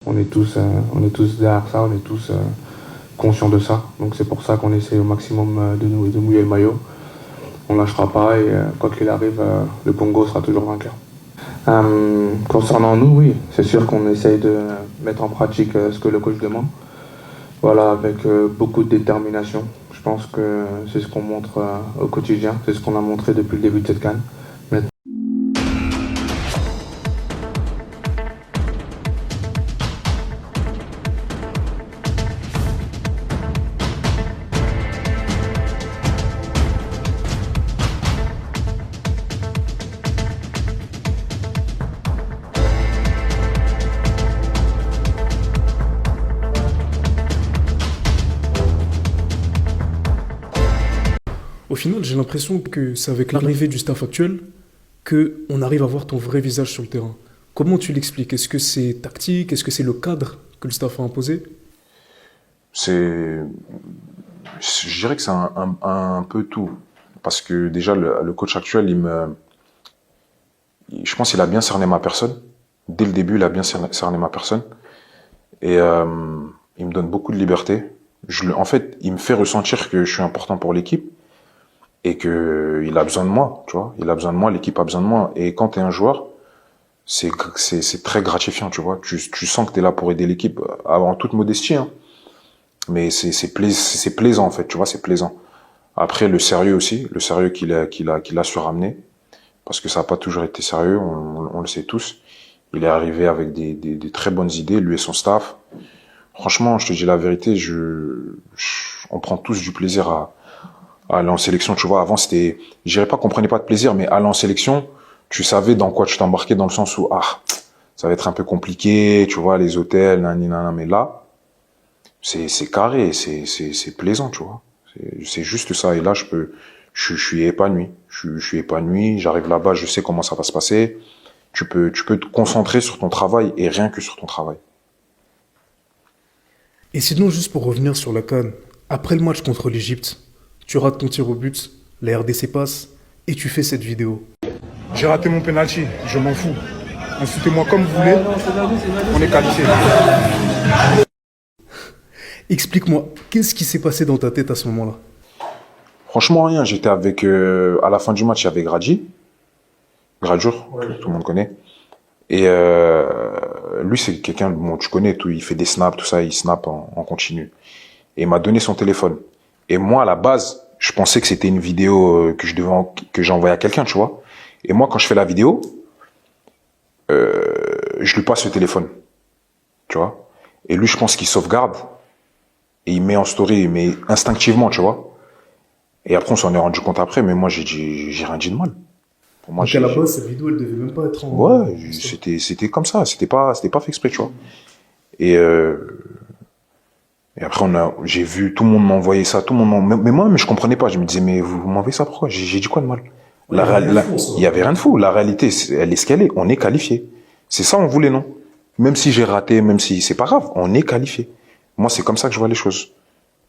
On est tous derrière ça, on est tous conscients de ça. Donc c'est pour ça qu'on essaie au maximum de mouiller le maillot. On lâchera pas et quoi qu'il arrive, le Congo sera toujours vainqueur. Concernant nous, oui, c'est sûr qu'on essaye de mettre en pratique ce que le coach demande. Voilà, avec beaucoup de détermination. Je pense que c'est ce qu'on montre au quotidien, c'est ce qu'on a montré depuis le début de cette CAN. Au final, j'ai l'impression que c'est avec l'arrivée du staff actuel que on arrive à voir ton vrai visage sur le terrain. Comment tu l'expliques? Est-ce que c'est tactique? Est-ce que c'est le cadre que le staff a imposé? C'est, je dirais que c'est un peu tout. Parce que déjà, le coach actuel, je pense qu'il a bien cerné ma personne. Dès le début, il a bien cerné ma personne. Et il me donne beaucoup de liberté. En fait, il me fait ressentir que je suis important pour l'équipe et que il a besoin de moi, tu vois. Il a besoin de moi, l'équipe a besoin de moi. Et quand tu es un joueur, c'est très gratifiant, tu vois. Tu sens que tu es là pour aider l'équipe, en toute modestie, hein. Mais c'est plaisant, en fait, tu vois, c'est plaisant. Après, le sérieux aussi, le sérieux qu'il a su ramener, parce que ça n'a pas toujours été sérieux, on le sait tous. Il est arrivé avec des très bonnes idées, lui et son staff. Franchement, je te dis la vérité, on prend tous du plaisir à aller en sélection, tu vois. Avant, je dirais pas qu'on prenait pas de plaisir, mais aller en sélection, tu savais dans quoi tu t'embarquais, dans le sens où, ça va être un peu compliqué, tu vois, les hôtels, nanana, mais là, c'est carré, c'est plaisant, tu vois. C'est juste ça. Et là, je suis épanoui. Je suis épanoui. J'arrive là-bas, je sais comment ça va se passer. Tu peux te concentrer sur ton travail et rien que sur ton travail. Et sinon, juste pour revenir sur la CAN, après le match contre l'Égypte, tu rates ton tir au but, la RDC passe et tu fais cette vidéo. J'ai raté mon penalty, je m'en fous. Insultez-moi comme vous voulez, on est qualifié. Explique-moi, qu'est-ce qui s'est passé dans ta tête à ce moment-là? Franchement, rien. J'étais avec, à la fin du match, il y avait Gradjour, tout le monde connaît. Et lui, c'est quelqu'un, bon, tu connais, tout, il fait des snaps, tout ça, il snap en continu. Et il m'a donné son téléphone. Et moi, à la base, je pensais que c'était une vidéo que j'ai envoyée à quelqu'un, tu vois. Et moi, quand je fais la vidéo, je lui passe le téléphone, tu vois. Et lui, je pense qu'il sauvegarde et il met en story, mais instinctivement, tu vois. Et après, on s'en est rendu compte après, mais moi, j'ai rien dit de mal. Pour moi, Donc à la base, cette vidéo, elle devait même pas être en... ouais, c'était comme ça, c'était pas fait exprès, tu vois. Et après, j'ai vu, tout le monde m'envoyait ça, mais moi, je comprenais pas. Je me disais, mais vous m'envoyez ça pourquoi? J'ai dit quoi de mal? Il y avait rien de fou. La réalité, elle est ce qu'elle est. On est qualifié. C'est ça, on voulait, non? Même si j'ai raté, même si c'est pas grave, on est qualifié. Moi, c'est comme ça que je vois les choses.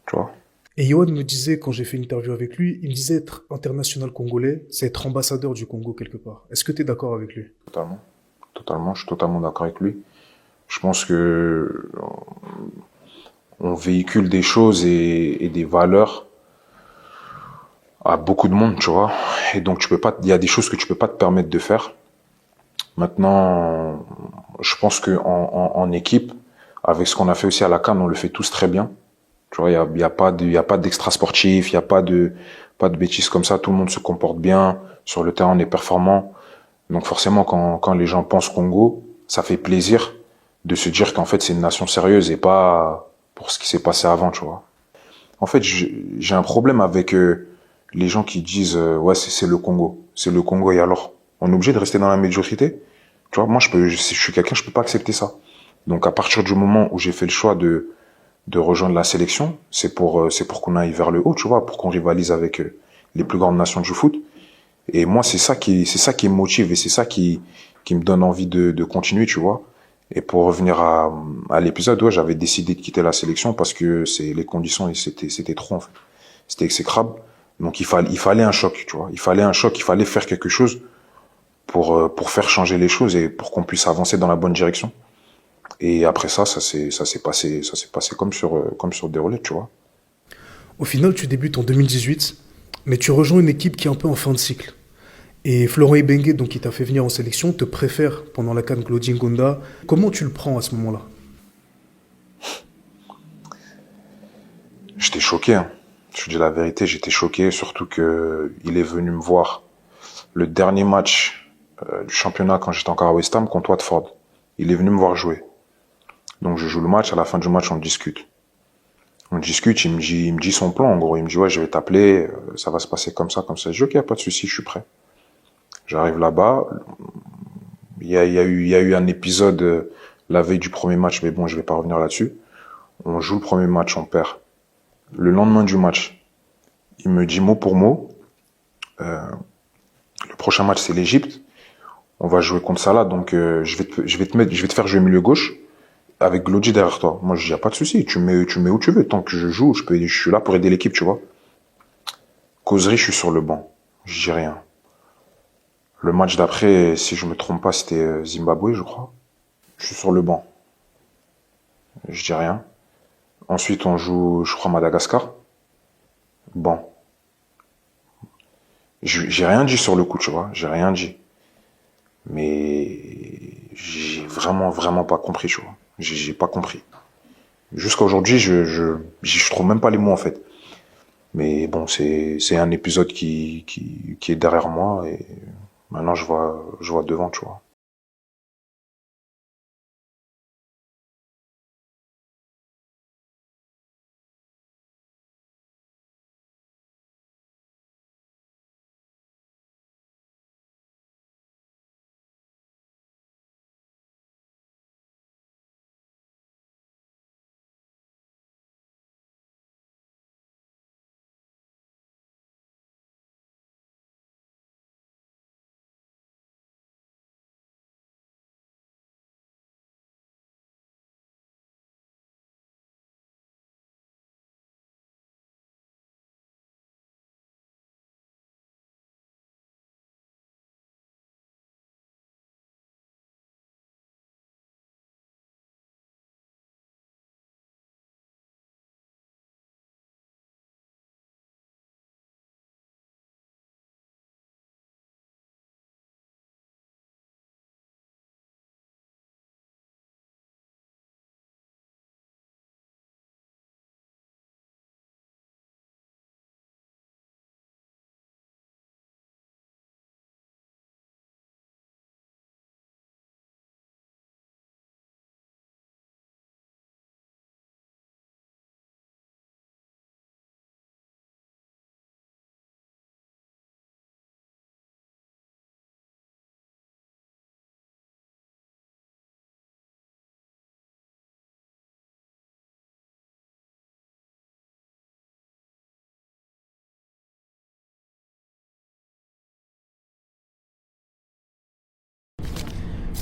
Tu vois? Et Yohan me disait, quand j'ai fait une interview avec lui, il me disait être international congolais, c'est être ambassadeur du Congo quelque part. Est-ce que tu es d'accord avec lui? Totalement. Totalement. Je suis totalement d'accord avec lui. Je pense que on véhicule des choses et des valeurs à beaucoup de monde, tu vois. Et donc, il y a des choses que tu peux pas te permettre de faire. Maintenant, je pense que en équipe, avec ce qu'on a fait aussi à la CAN, on le fait tous très bien. Tu vois, il y a pas d'extra sportif, il y a pas de bêtises comme ça. Tout le monde se comporte bien. Sur le terrain, on est performant. Donc forcément, quand les gens pensent Congo, ça fait plaisir de se dire qu'en fait, c'est une nation sérieuse et pas pour ce qui s'est passé avant, tu vois. En fait, j'ai un problème avec les gens qui disent ouais, c'est le Congo. C'est le Congo et alors? On est obligé de rester dans la médiocrité? Tu vois, moi, je suis quelqu'un, je peux pas accepter ça. Donc à partir du moment où j'ai fait le choix de rejoindre la sélection, c'est pour qu'on aille vers le haut, tu vois, pour qu'on rivalise avec les plus grandes nations du foot. Et moi, c'est ça qui me motive et c'est ça qui me donne envie de continuer, tu vois. Et pour revenir à l'épisode, ouais, j'avais décidé de quitter la sélection parce que les conditions, c'était trop, en fait. C'était exécrable. Donc, il fallait un choc, tu vois. Il fallait un choc, il fallait faire quelque chose pour faire changer les choses et pour qu'on puisse avancer dans la bonne direction. Et après ça s'est passé comme sur des roulettes, tu vois. Au final, tu débutes en 2018, mais tu rejoins une équipe qui est un peu en fin de cycle. Et Florent Ibenge, donc, qui t'a fait venir en sélection, te préfère pendant la CAN Claudine Gonda. Comment tu le prends à ce moment-là? J'étais choqué, hein. Je te dis la vérité, j'étais choqué, surtout que il est venu me voir le dernier match du championnat quand j'étais encore à West Ham contre Watford. Il est venu me voir jouer. Donc je joue le match, à la fin du match on discute. On discute, il me dit son plan en gros, il me dit ouais je vais t'appeler, ça va se passer comme ça. Je dis ok, pas de souci, je suis prêt. J'arrive là-bas, il y a eu un épisode la veille du premier match, mais bon je vais pas revenir là-dessus. On joue le premier match, on perd. Le lendemain du match, il me dit mot pour mot, le prochain match c'est l'Égypte, on va jouer contre Salah, donc je vais te faire jouer milieu gauche avec Glodji derrière toi. Moi je dis y a pas de souci, tu me mets où tu veux, tant que je joue, je suis là pour aider l'équipe, tu vois. Causerie, je suis sur le banc, je dis rien. Le match d'après, si je me trompe pas, c'était Zimbabwe, je crois. Je suis sur le banc, je dis rien. Ensuite, on joue, je crois, Madagascar. Bon. J'ai rien dit sur le coup, tu vois. J'ai rien dit. Mais j'ai vraiment pas compris, tu vois. J'ai pas compris. Jusqu'à aujourd'hui, je trouve même pas les mots, en fait. Mais bon, c'est un épisode qui est derrière moi et maintenant je vois devant, tu vois.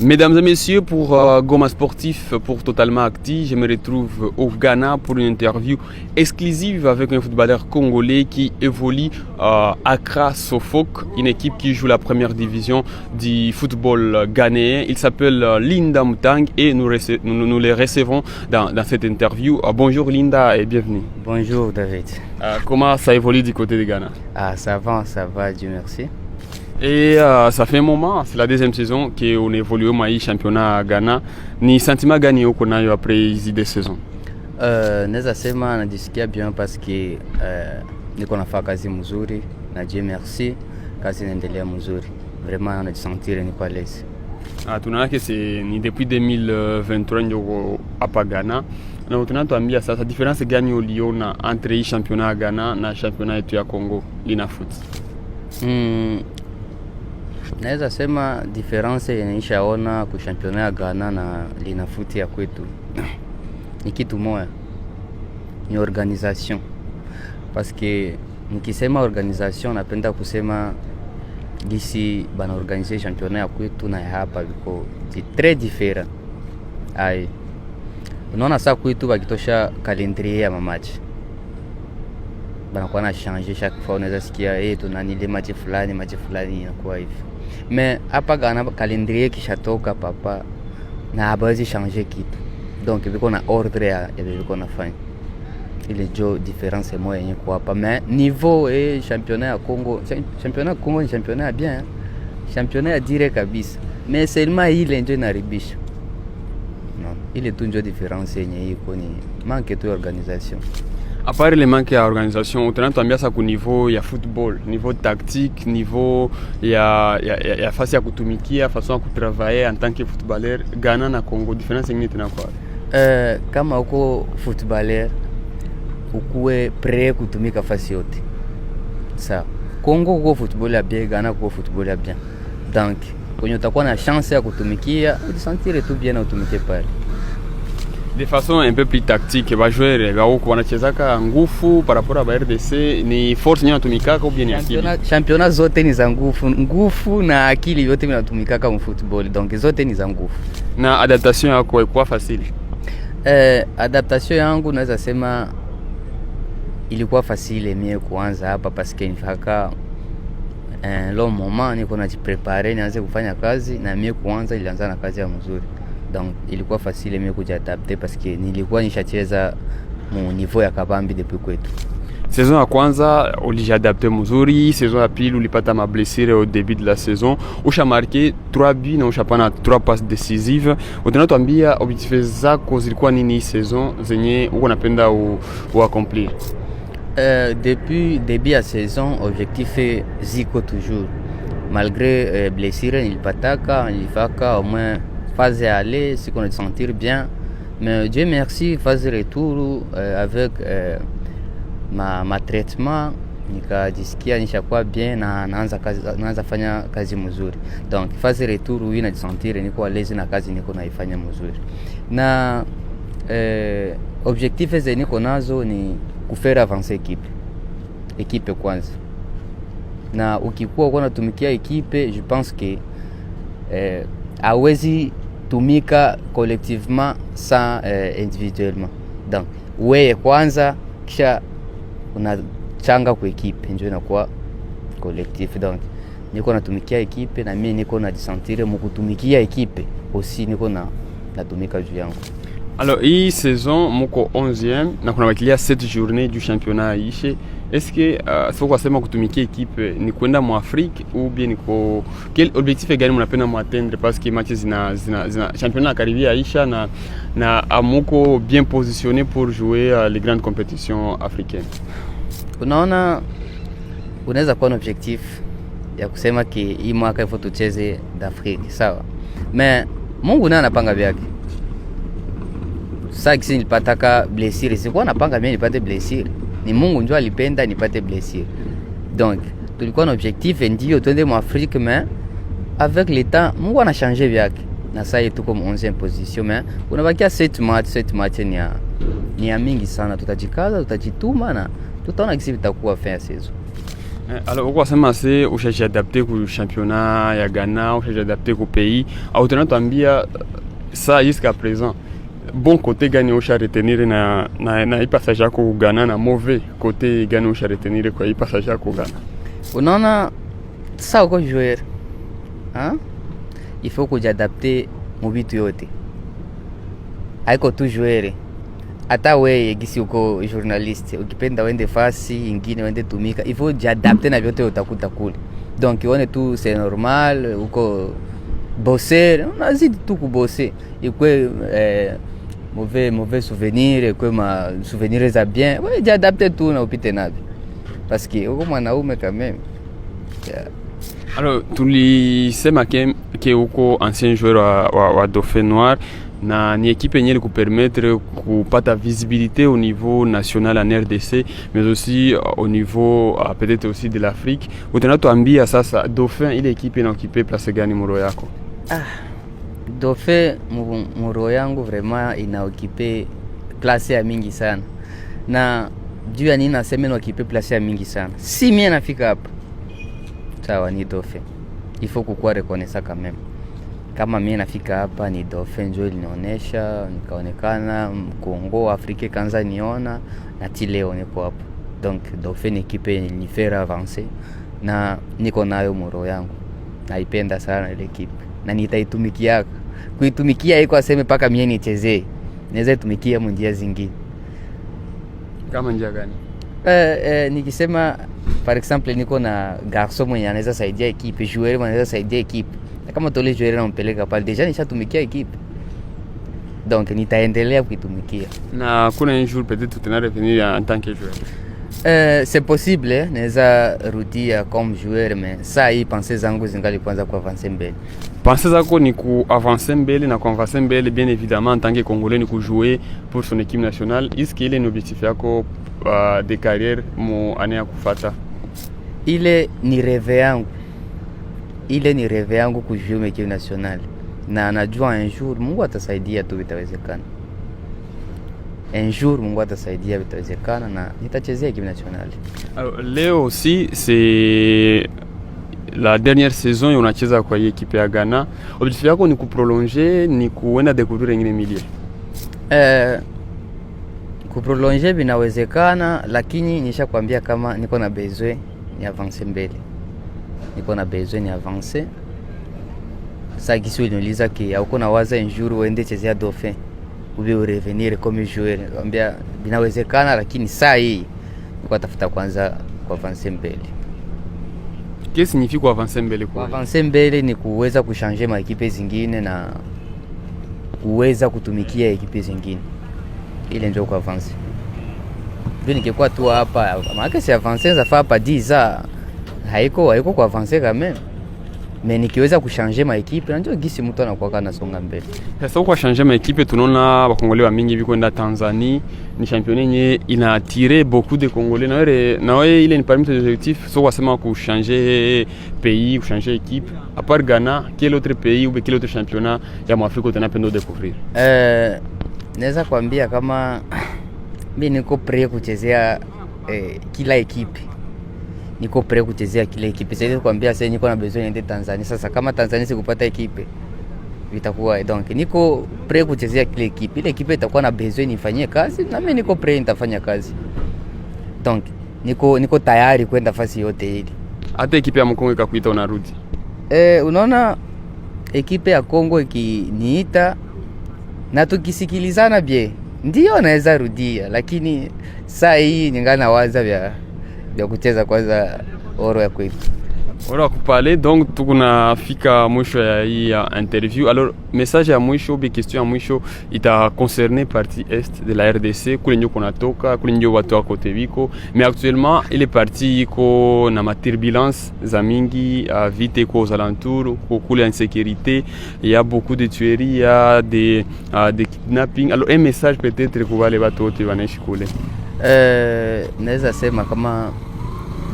Mesdames et messieurs, pour Goma Sportif, pour Totalement Acti, je me retrouve au Ghana pour une interview exclusive avec un footballeur congolais qui évolue à Accra Sofok, une équipe qui joue la première division du football ghanéen. Il s'appelle Linda Mutang et nous les recevons dans cette interview. Bonjour Linda et bienvenue. Bonjour David. Comment ça évolue du côté du Ghana? Ça va, Dieu merci. Et ça fait un moment, c'est la deuxième saison qu'on évolue au Maï championnat à Ghana. Ni sentiment gagné au qu'on a eu après les deux saisons? Neza sema najisikia bien parce que niko nafanya kazi mzuri na Dieu merci, kazi inaendelea mzuri. Vraiment najisentir niko à l'aise. Tunaona que c'est ni depuis 2023 ndio hapa Ghana. Na tunatuambia sasa difference gani uliona entre hii championnat à Ghana na championnat yetu ya Congo Lina Foot? Naweza sema difference inaishaona ku championnat ya Ghana na Lina Foot ya kwetu ni kitu moja, ni organisation. Parce que nikisema organisation napenda kusema gisi bana organiser championnat ya kwetu na hapa biko très différent. Unaona saa kwetu bakitosha calendrier ya match banakuwa na changer chaque fois, unaweza sikia tunanile match fulani inakuwa hivi. Mais hapa Ghana calendrier kishatoka papa na habazi changer kitu. donc viko na ordre ya viko nafanya. Ile jo difference moja yenye kwa hapa, mais niveau championnat ya Congo ni championnat ya bien, championnat ya dire kabisa, mais seulement ile ndio inaribisha. Non, ile tu ndio difference yenye iko ni manque de organisation. À part le manque d'organisation, utanatuambia sa ku niveau ya football, niveau tactique, niveau ya fasi ya kutumikia, façon ya kutravailler en tant que footballeur, Ghana na Congo, difference yenye tena kwa? Kama uko footballeur ukuwe prêt kutumika fasi yote. Sawa. Congo uko football ya bien, Ghana uko football ya bien. Donc, kwenye utakuwa na chance ya kutumikia, ujisentir tu bien na utumike pale. De façon un peu plus tactique, ba joueur ba huko wanachezaka nguvu par rapport à ba RDC, ni force nyinyi natumikaka ou bien ni akili? Championnat zote ni za nguvu na akili yote vinatumikaka mu football, donc zote ni za nguvu. Na adaptation yako ilikuwa facile? Adaptation yangu naweza sema ilikuwa facile mie kuanza hapa parce que nifaka long moment niko najiprepare nianze kufanya kazi, na mie kuanza ilianza na kazi ya mzuri. Donc ilikuwa facile mie kujiadapter parce que nilikuwa nishacheza mu niveau ya kabambi depuis kwetu. Saison ya kwanza ulijiadapter mzuri, saison ya pili ulipata ma blessure au début de la saison, usha marqué 3 buts na ushapana 3 passes décisives. Utanatuambia objectif zako zilikuwa nini saison zenye uko napenda accomplir? Depuis début ya saison objectif ziko toujours, malgré blessure nilifaka au moins phase aller si qu'on se sentir bien, mais Dieu merci phase retour avec ma traitement nikajisikia nishakuwa bien na naanza fanya kazi mzuri. Donc phase retour oui najisentir niko à l'aise na kazi niko naifanya mzuri, na objectif zenye niko nazo ni kufaire avancer equipe kwanza, na ukikuwa uko natumikia equipe, je pense que hawezi tumika collectivement sans individuellement. Donc wewe kwanza kisha unachanga kwa equipe ndio inakuwa collectif. Donc niko natumikia equipe na mimi niko najisentir mkutumikia equipe aussi, niko natumika juu yangu. Alors hii saison mko 11e na kuna bakilia 7 journées du championnat ishe. Est-ce que sio kwa sema kutumikia equipe ni kwenda mu Afrique ou bien niko quel objectif gani mnapenda muatteindre, parce que matches zina championnat karibia Aisha na amuko bien positionné pour jouer les grandes compétitions africaines? Unaona, unaweza kuwa na objectif ya kusema ki hii mwaka ifo tucheze d'Afrique, sawa, mais Mungu naye anapanga vyake. Sasa kisi nilipataka blessure, sikuwa napanga mimi nipate blessure, ni Mungu ndio alipenda nipate blessure. Donc tulikuwa na objectif ndio twende mu Afrique, mais avec le temps Mungu ana changer vyake, na sasa yetu tuko mu 11e position, mais unabakia 7 match ni ya mingi sana. Tutajikaza, tutajituma na tutaona kisi vitakuwa fin ya saison. Alors uko sema c'est ushajiadapter ku championnat ya Ghana, ushajiadapter ku pays, au tunatuambia ça jusqu'à présent bon côté gani usha retenir na hii passage yako Ghana, na mauvais côté gani usha retenir kwa hii passage yako Ghana? Unaona sasa uko joueur il faut kujiadapter mu vitu yote, haiko tu joueur. Hata wewe gisi uko journaliste, ukipenda wende fasi ingine wende tumika, il faut jiadapter na vyote utakuta kule. Donc uone tu c'est normal, uko bosser, unazidi tu kubosser, ikwe mauvais souvenir, ikwe ma souvenirs za bien, wewe jiadapter tu na upite navyo, parce que uko mwanaume quand même. Alors tulisema ke uko ancien joueur wa Dauphin Noir, na ni équipe yenye kupermettre kupata visibilité au niveau national en RDC, mais aussi au niveau peut-être aussi de l'Afrique. Utanatuambia sasa Dauphin ile equipe inaokipe place gani muro yako? Dauphin muro yangu vraiment inaokipe place ya mingi sana, na juu ya nini nasema inaokipe place ya mingi sana? Si mimi nafika hapa sawa, ni Dauphin, il faut kukuwa reconnaissant quand même. Kama mimi nafika hapa ni Dauphin ndio ilinionyesha, nikaonekana Kongo, Afrika kanza niona, na leo niko hapa. Donc Dauphin ni equipe ilinifaire avancer, na niko nayo moro yangu, naipenda sana ile equipe na nitaitumikia. Kuitumikia iko aseme paka mimi nichezee, naweza itumikia mundia zingine. Kama njia gani? Nikisema par exemple niko na garçon mwenye anaweza saidia equipe, joueur mwenye anaweza saidia equipe, na kama tole joueur nampeleka pale deja nishatumikia equipe, donc nitaendelea kuitumikia. Na kuna un jour peut-être tu tena revenir en tant que joueur? C'est possible, naweza rudia comme joueur, mais saa hii pensée zangu zingali kwanza ku avancer mbele. Pensée zako ni ku avancer mbele na ku avancer mbele bien évidemment en tant que Congolais ni ku jouer pour son équipe nationale. Est-ce qu'il est un objectif yako de carrière mu année ya kufuata? Ile ni rêve yangu kujua équipe nationale, na najua un jour Mungu atasaidia tu, vitawezekana. Un jour Mungu atasaidia, vitawezekana na nitachezea équipe nationale. Alors leo aussi c'est la dernière saison unacheza kwa équipe ya Ghana. Objectif yako ni kuprolonger, ni kuenda découvrir ingine milieu? Kuprolonger vinawezekana, lakini nishakwambia kama niko na besoin ni avancer mbele. Niko na besoin ni avancer. Sasa kisi uniuliza ki au kuna waza un jour uende chezea Dauphin ou bien revenir comme joueur, ambia vinawezekana, lakini saa hii niko tafuta kwanza kwa avancer mbele. Qu'est-ce signifie kwa avancer mbele? Kwa avancer mbele ni kuweza kuchanger ma equipe zingine na kuweza kutumikia equipe zingine. Ile ndio kwa avancer. Ndio nikikuwa tu hapa, maana si avancer ça fait hapa 10 ans. Haiko kwa avancer quand même. Mais nikiweza kuchanger ma equipe ndio gisi mtu anakuwa kana songa mbele. Sasa kwa changer ma equipe tunaona bakongole wa mingi biko kwenda Tanzania, ni championnat yenye ina attiré beaucoup de Congolais. Na wewe ile ni parmi tes objectifs, so wasema ku changer pays, ku changer équipe. À part Ghana, quel autre pays ou quel autre championnat ya Afrika tunapenda découvrir? Naweza kuambia kama mimi niko prêt kuchezea kila equipe. Niko prêt kuchezea kila equipe. Sasa kuambia sasa niko na besoin niende Tanzania. Sasa kama Tanzania sikupata equipe vitakuwa, donc niko prêt kuchezea kila equipe. Ile equipe itakuwa na besoin nifanyie kazi na mimi niko prêt nitafanya kazi. Donc niko tayari kwenda fasi yote ile. Hata equipe ya Mkongo ikakuita unarudi? Unaona equipe ya Kongo ikiniita na tukisikilizana bie, ndio naweza rudia, lakini saa hii ningana waza vya kucheza kwanza oro ya kwetu. Oro ya kupale, donc tunafika mwisho ya hii interview. Alors message ya mwisho bi question ya mwisho ita concerner partie est de la RDC, kule ndio kunatoka, kule ndio watu wako tebiko, mais actuellement ile partie iko na turbulence za mingi, vite iko aux alentours, kule insécurité, il y a beaucoup de tueries, il y a des kidnapping. Alors un message peut-être kwa wale watu wote wanaishi kule? Naweza sema kama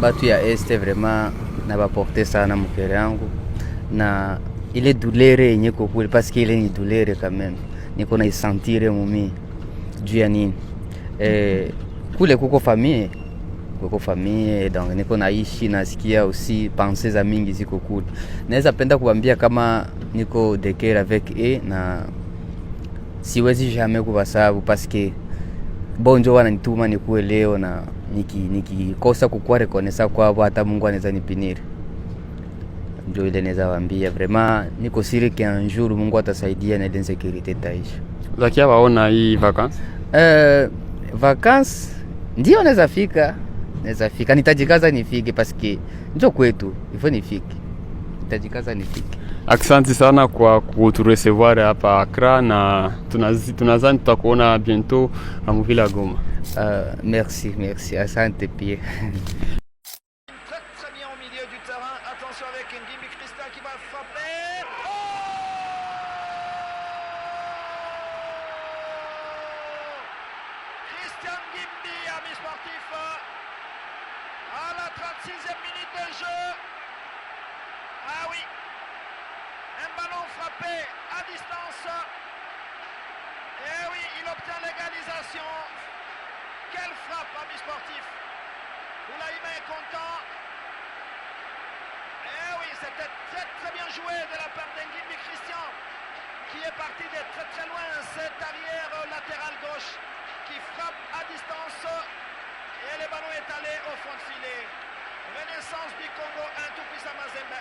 batu ya este vraiment na baporte sana mkere yangu, na ile douleur yenye kukule, parce que ile ni douleur quand même niko na isentire mumi juu ya nini. Kule kuko famille, donc niko naishi nasikia aussi pensées za mingi ziko kule. Naweza penda kuambia kama niko de cœur avec eux, na siwezi jamais kubasabu parce que bonjo wananituma nikuwe leo, na nikikosa kukuwa reconnaissant kwao hata Mungu anaweza nipinira. Ndio ile naweza waambia vraiment niko siri que un jour Mungu atasaidia na ile insécurité taisha. Zakia waona hii vacances? Vacances ndio naweza fika, nitajikaza nifike parce que ndio kwetu, ifo nifike. Nitajikaza nifike. Asante sana kwa kuturecevoir hapa Accra, na tunazani tutakuona bientôt en ville à Goma. Merci, asante pia. Très bien au milieu du terrain. Attention avec Ngimbi Christian qui va frapper. Christian Ngimbi, ami sportif, à la 36e minute de jeu. Ah oui, un ballon frappé à distance. Et oui, il obtient l'égalisation. Quelle frappe, ami sportif. Boulaïma est content. Et oui, c'était très bien joué de la part d'Ngimbi Christian, qui est parti de très loin. Cet arrière latéral gauche qui frappe à distance. Et le ballon est allé au fond de filet. Renaissance du Congo 1, tout puissant Mazembe 1.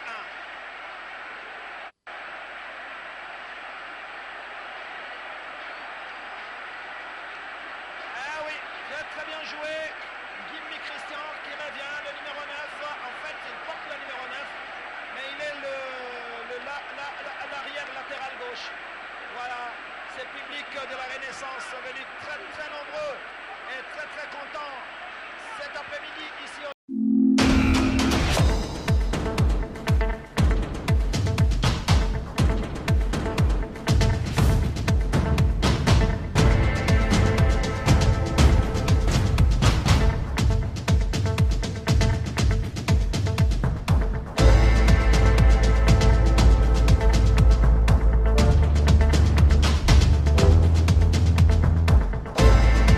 très bien joué. Gimmi Christian qui revient, le numéro 9. En fait, il porte le numéro 9, mais il est l'arrière latéral gauche. Voilà, ces publics de la Renaissance sont venus très très nombreux et très très contents cet après-midi ici au